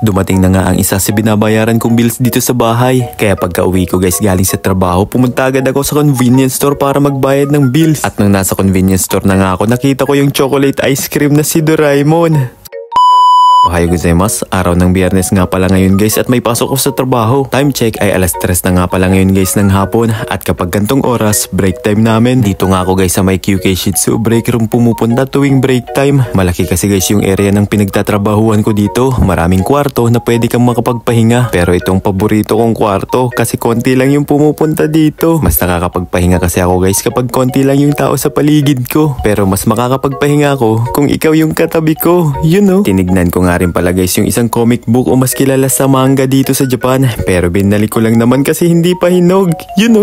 dumating na nga ang isa sa binabayaran kong bills dito sa bahay. Kaya pagka uwi ko guys galing sa trabaho, pumunta agad ako sa convenience store para magbayad ng bills. At nang nasa convenience store na nga ako, nakita ko yung chocolate ice cream na si Doraemon. Ohayo gozaimasu, araw ng Biyernes nga pala ngayon guys at may pasok ko sa trabaho. Time check ay alas 3 na nga pala ngayon guys ng hapon at kapag gantong oras, break time namin. Dito nga ako guys sa may QK Shih Tzu break room pumupunta tuwing break time. Malaki kasi guys yung area ng pinagtatrabahuan ko dito. Maraming kwarto na pwede kang makapagpahinga. Pero itong paborito kong kwarto kasi konti lang yung pumupunta dito. Mas nakakapagpahinga kasi ako guys kapag konti lang yung tao sa paligid ko. Pero mas makakapagpahinga ako kung ikaw yung katabi ko. Tinignan ko nga rin pala guys yung isang comic book o mas kilala sa manga dito sa Japan. Pero binalik ko lang naman kasi hindi pa hinog.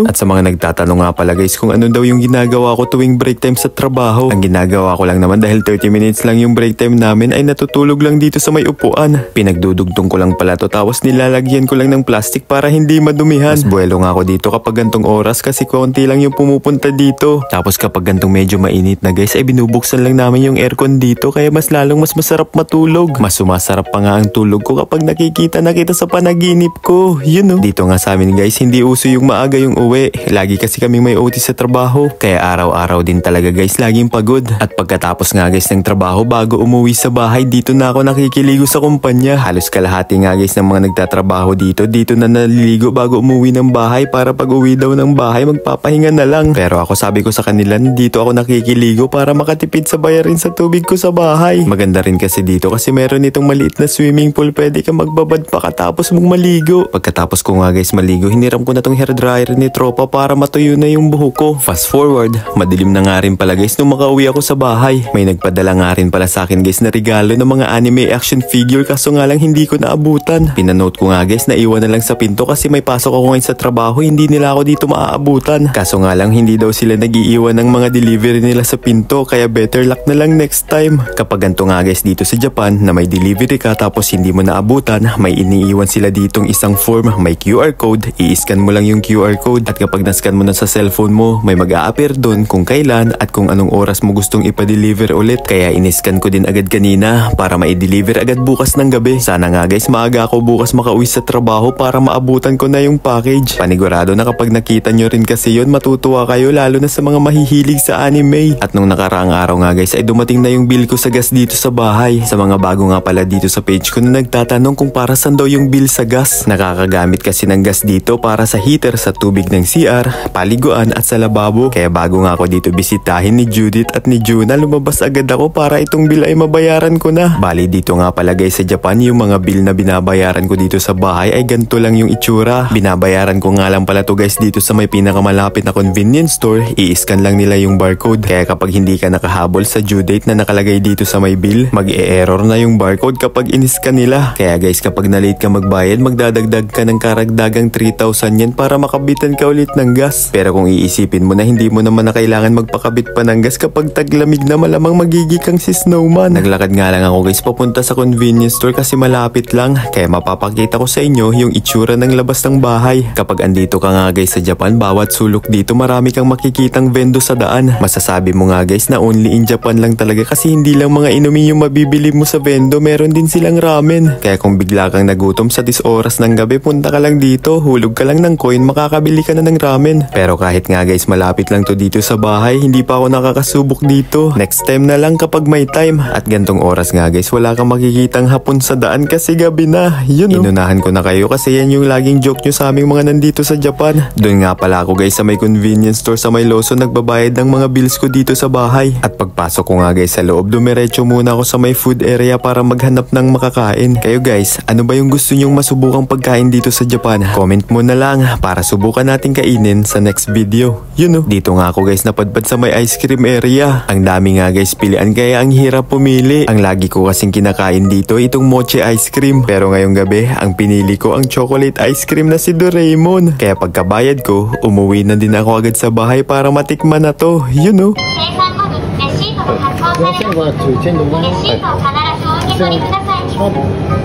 At sa mga nagtatanong nga pala guys kung ano daw yung ginagawa ko tuwing break time sa trabaho. Ang ginagawa ko lang naman dahil 30 minutes lang yung break time namin ay natutulog lang dito sa may upuan. Pinagdudugtong ko lang pala to tapos nilalagyan ko lang ng plastic para hindi madumihan. Mas buwelo nga ako dito kapag gantong oras kasi konti lang yung pumupunta dito. Tapos kapag gantong medyo mainit na guys ay binubuksan lang namin yung aircon dito kaya mas lalong mas masarap matulog. Mas sumasarap pa nga ang tulog ko kapag nakikita na kita sa panaginip ko. Dito nga sa amin guys, hindi uso yung maaga yung uwi. Lagi kasi kaming may OT sa trabaho. Kaya araw-araw din talaga guys, laging pagod. At pagkatapos nga guys ng trabaho, bago umuwi sa bahay, dito na ako nakikiligo sa kumpanya. Halos kalahati nga guys ng mga nagtatrabaho dito na naliligo bago umuwi ng bahay para pag uwi daw ng bahay, magpapahinga na lang. Pero ako sabi ko sa kanila, dito ako nakikiligo para makatipid sa bayarin sa tubig ko sa bahay. Maganda rin kasi dito kasi meron itong maliit na swimming pool, pwede ka magbabad pakatapos mong maligo. Pagkatapos ko nga guys maligo, hiniram ko na tong hair dryer ni Tropa para matuyo na yung buhok ko. Fast forward, madilim na nga rin pala guys nung makauwi ako sa bahay. May nagpadala nga rin pala sa akin guys na regalo ng mga anime action figure kaso nga lang hindi ko naabutan. Pinanote ko nga guys na iwan na lang sa pinto kasi may pasok ako ngayon sa trabaho, hindi nila ako dito maaabutan. Kaso nga lang hindi daw sila nag-iiwan ng mga delivery nila sa pinto kaya better luck na lang next time. Kapag ganito nga guys dito sa Japan na may delivery ka tapos hindi mo naabutan, may iniiwan sila ditong isang form, may QR code, i-scan mo lang yung QR code at kapag nascan mo na sa cellphone mo, may mag-a-appear dun kung kailan at kung anong oras mo gustong ipa-deliver ulit. Kaya in-scan ko din agad kanina para ma-deliver agad bukas ng gabi. Sana nga guys maaga ako bukas makauwi sa trabaho para maabutan ko na yung package. Panigurado na kapag nakita nyo rin kasi yun, matutuwa kayo lalo na sa mga mahihilig sa anime. At nung nakaraang araw nga guys ay dumating na yung bill ko sa gas dito sa bahay. Sa mga bago nga pala dito sa page ko na nagtatanong kung para saan daw yung bill sa gas. Nakakagamit kasi ng gas dito para sa heater, sa tubig ng CR, paliguan at sa lababo. Kaya bago nga ako dito bisitahin ni Judith at ni Juna, lumabas agad ako para itong bill ay mabayaran ko na. Bali dito nga pala guys sa Japan, yung mga bill na binabayaran ko dito sa bahay ay ganito lang yung itsura. Binabayaran ko nga lang pala to guys dito sa may pinakamalapit na convenience store. I-scan lang nila yung barcode. Kaya kapag hindi ka nakahabol sa due date na nakalagay dito sa may bill, mag-e-error na yung barcode kapag in-scan nila. Kaya guys kapag na-late ka magbayad, magdadagdag ka ng karagdagang 3,000 yan para makabitan ka ulit ng gas. Pero kung iisipin mo na hindi mo naman na kailangan magpakabit pa ng gas kapag taglamig na, malamang magiging kang si Snowman. Naglakad nga lang ako guys papunta sa convenience store kasi malapit lang. Kaya mapapakita ko sa inyo yung itsura ng labas ng bahay. Kapag andito ka nga guys sa Japan, bawat sulok dito marami kang makikitang vendo sa daan. Masasabi mo nga guys na only in Japan lang talaga kasi hindi lang mga inumin yung mabibili mo sa vendo, meron din silang ramen. Kaya kung bigla kang nagutom sa 10 oras ng gabi, punta ka lang dito, hulog ka lang ng coin, makakabili ka na ng ramen. Pero kahit nga guys malapit lang to dito sa bahay, hindi pa ako nakakasubok dito. Next time na lang kapag may time. At gantong oras nga guys, wala kang makikitang hapon sa daan kasi gabi na. Inunahan ko na kayo kasi yan yung laging joke nyo sa aming mga nandito sa Japan. Doon nga pala ako guys sa may convenience store sa may Lawson nagbabayad ng mga bills ko dito sa bahay. At pagpasok ko nga guys sa loob, dumiretso muna ako sa may food area para maghanap ng makakain. Kayo guys, ano ba yung gusto nyong masubukang pagkain dito sa Japan? Comment mo na lang para subukan natin kainin sa next video. Dito nga ako guys napadpad sa may ice cream area. Ang dami nga guys pilian kaya ang hirap pumili. Ang lagi ko kasing kinakain dito itong mochi ice cream. Pero ngayong gabi, ang pinili ko ang chocolate ice cream na si Doraemon. Kaya pagkabayad ko, umuwi na din ako agad sa bahay para matikman na to.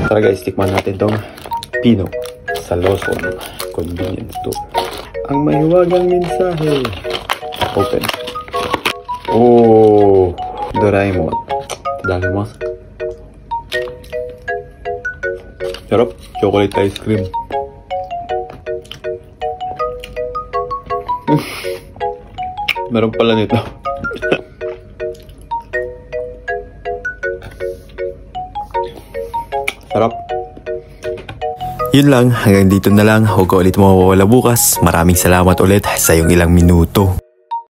Tara guys, tikman natin tong Pino sa Lawson convenience store. Ang mahiwagang mensahe. Open. Oh, Doraemon. Itadakimasu. Sarap, chocolate ice cream. Meron pala nito. Sarap. Yun lang, hanggang dito na lang. Huwag ka ulit mawawala bukas. Maraming salamat ulit sa iyong ilang minuto.